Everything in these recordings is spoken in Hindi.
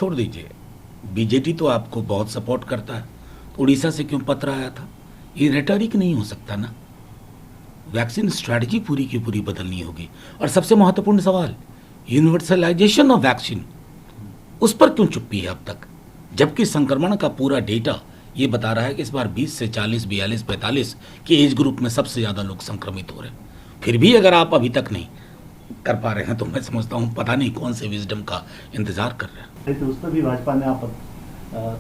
छोड़ दीजिए, बीजेपी तो आपको बहुत सपोर्ट करता है, उड़ीसा से क्यों पत्र आया था? ये रेटोरिक नहीं हो सकता ना। वैक्सीन स्ट्रैटेजी पूरी की पूरी बदलनी होगी। और सबसे महत्वपूर्ण सवाल, यूनिवर्सलाइजेशन ऑफ वैक्सीन, उस पर क्यों चुप्पी है अब तक? जबकि संक्रमण का पूरा डेटा ये बता रहा है कि इस बार 20 से 40, 42, 45 के एज ग्रुप में सबसे ज़्यादा लोग संक्रमित हो रहे हैं। फिर भी अगर आप अभी तक नहीं कर पा रहे हैं तो मैं समझता हूँ पता नहीं कौन से विजडम का इंतजार कर रहे हैं। तो उस पर भी भाजपा ने आप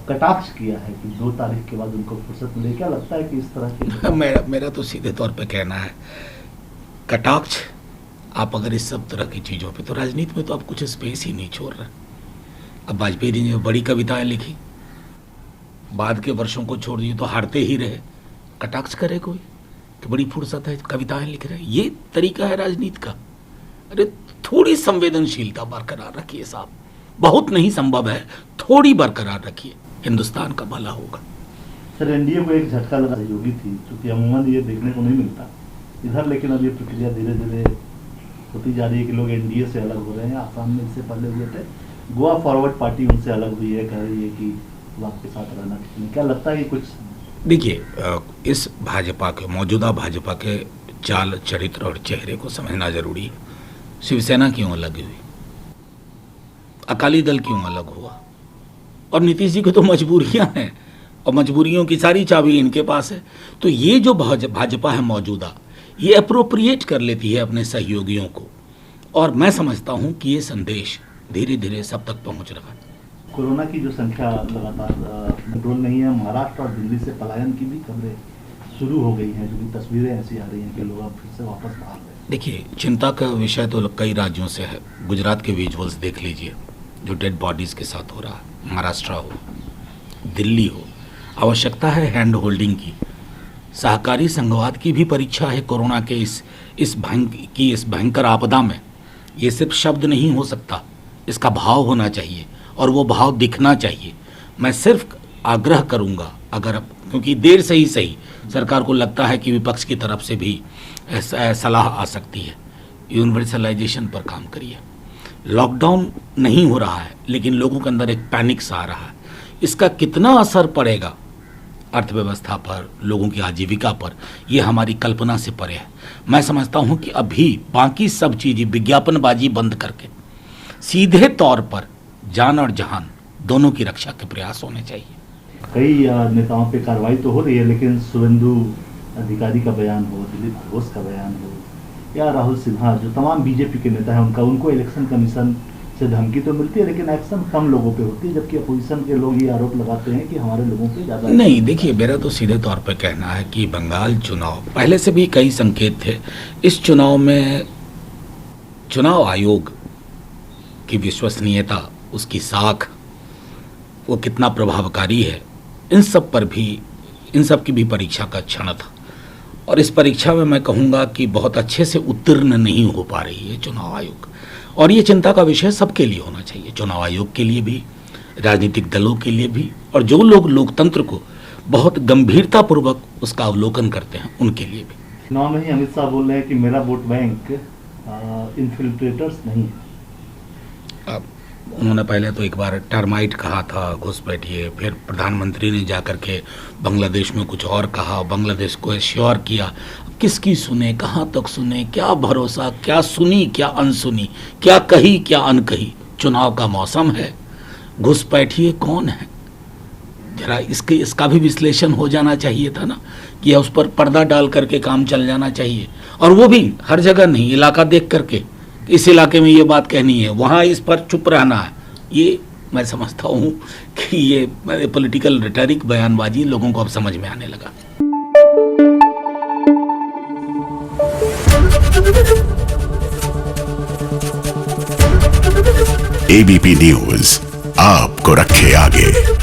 कटाक्ष किया है कि 2 तारीख के बाद उनको फुर्सत मिले। क्या लगता है कि इस तरह की मेरा तो सीधे तौर पे कहना है, कटाक्ष आप अगर इस सब तरह की चीज़ों पे, तो राजनीति में तो आप कुछ स्पेस ही नहीं छोड़ रहे। अब वाजपेयी जी ने बड़ी कविताएं लिखी, बाद के वर्षों को छोड़ दिए तो हारते ही रहे। कटाक्ष करे कोई कि बड़ी फुर्सत है, कविताएं लिख रहे हैं, ये तरीका है राजनीति का? अरे थोड़ी संवेदनशीलता बरकरार रखिए साहब, बहुत नहीं संभव है, थोड़ी बरकरार रखिए, हिंदुस्तान का भला होगा। सर, एनडीए को एक झटका लगा सहयोगी थी, क्योंकि अमूमन ये देखने को नहीं मिलता इधर, लेकिन अब ये प्रक्रिया धीरे धीरे होती जा रही है कि लोग एनडीए से अलग हो रहे हैं। आसाम में इससे पहले हुए थे, गोवा फॉरवर्ड पार्टी उनसे अलग हुई है, कह रही है कि आपके साथ रहना ठीक नहीं। क्या लगता है कि कुछ? देखिए, इस भाजपा के, मौजूदा भाजपा के चाल, चरित्र और चेहरे को समझना जरूरी है। शिवसेना क्यों अलग हुई, अकाली दल क्यों अलग हुआ, और नीतीश जी को तो मजबूरियां हैं और मजबूरियों की सारी चाबी इनके पास है। तो ये जो भाजपा है मौजूदा, ये अप्रोप्रिएट कर लेती है अपने सहयोगियों को, और मैं समझता हूं कि ये संदेश धीरे धीरे सब तक पहुंच रहा है। कोरोना की जो संख्या लगातार कंट्रोल नहीं है, महाराष्ट्र और दिल्ली से पलायन की भी खबरें शुरू हो गई हैं, जो कि तस्वीरें ऐसी आ रही हैं कि लोग अब फिर से वापस भाग रहे हैं। देखिए, चिंता का विषय तो कई राज्यों से है। गुजरात के विजुअल्स देख लीजिए, जो डेड बॉडीज़ के साथ हो रहा है। महाराष्ट्र हो, दिल्ली हो, आवश्यकता है हैंड होल्डिंग की। सहकारी संघवाद की भी परीक्षा है कोरोना के इस भयंकर आपदा में। ये सिर्फ शब्द नहीं हो सकता, इसका भाव होना चाहिए और वो भाव दिखना चाहिए। मैं सिर्फ आग्रह करूंगा, अगर क्योंकि देर से ही सही सरकार को लगता है कि विपक्ष की तरफ से भी सलाह आ सकती है, यूनिवर्सलाइजेशन पर काम करिए। लॉकडाउन नहीं हो रहा है, लेकिन लोगों के अंदर एक पैनिक सा आ रहा है। इसका कितना असर पड़ेगा अर्थव्यवस्था पर, लोगों की आजीविका पर, ये हमारी कल्पना से परे है। मैं समझता हूँ कि अभी बाकी सब चीज़ें विज्ञापनबाजी बंद करके सीधे तौर पर जान और जहान दोनों की रक्षा के प्रयास होने चाहिए। कई नेताओं पे कार्रवाई तो हो रही है, लेकिन शुभेंदु अधिकारी का बयान हो, दिलीप घोष का बयान हो, या राहुल सिन्हा, जो तमाम बीजेपी के नेता हैं, उनको इलेक्शन कमीशन से धमकी तो मिलती है, लेकिन एक्शन कम लोगों पे होती है, जबकि अपोजिशन के लोग ये आरोप लगाते हैं कि हमारे लोगों पे ज़्यादा। नहीं, देखिए, मेरा तो सीधे तौर पे कहना है कि बंगाल चुनाव, पहले से भी कई संकेत थे। इस चुनाव में चुनाव आयोग की विश्वसनीयता, उसकी साख, वो कितना प्रभावकारी है, इन सब की भी परीक्षा का क्षण था। और इस परीक्षा में मैं कहूँगा कि बहुत अच्छे से उत्तीर्ण नहीं हो पा रही है चुनाव आयोग, और ये चिंता का विषय सबके लिए होना चाहिए, चुनाव आयोग के लिए भी, राजनीतिक दलों के लिए भी, और जो लोग लोकतंत्र को बहुत गंभीरतापूर्वक उसका अवलोकन करते हैं उनके लिए भी। चुनाव में ही अमित शाह बोल रहे हैं कि मेरा वोट बैंक इन्फिल्ट्रेटर्स नहीं है। अब उन्होंने पहले तो एक बार टर्माइट कहा था, घुसपैठिए, फिर प्रधानमंत्री ने जाकर के बांग्लादेश में कुछ और कहा, बांग्लादेश को एश्योर किया। किसकी सुने, कहाँ तक सुने, क्या भरोसा, क्या सुनी क्या अनसुनी, क्या कही क्या अनकही। चुनाव का मौसम है, घुसपैठिए कौन है, जरा इसका भी विश्लेषण हो जाना चाहिए था ना, कि उस पर पर्दा डाल करके काम चल जाना चाहिए, और वो भी हर जगह नहीं, इलाका देख करके, इस इलाके में ये बात कहनी है, वहाँ इस पर चुप रहना है। ये मैं समझता हूँ कि ये पॉलिटिकल रेटोरिक, बयानबाजी लोगों को अब समझ में आने लगा। एबीपी न्यूज आपको रखे आगे।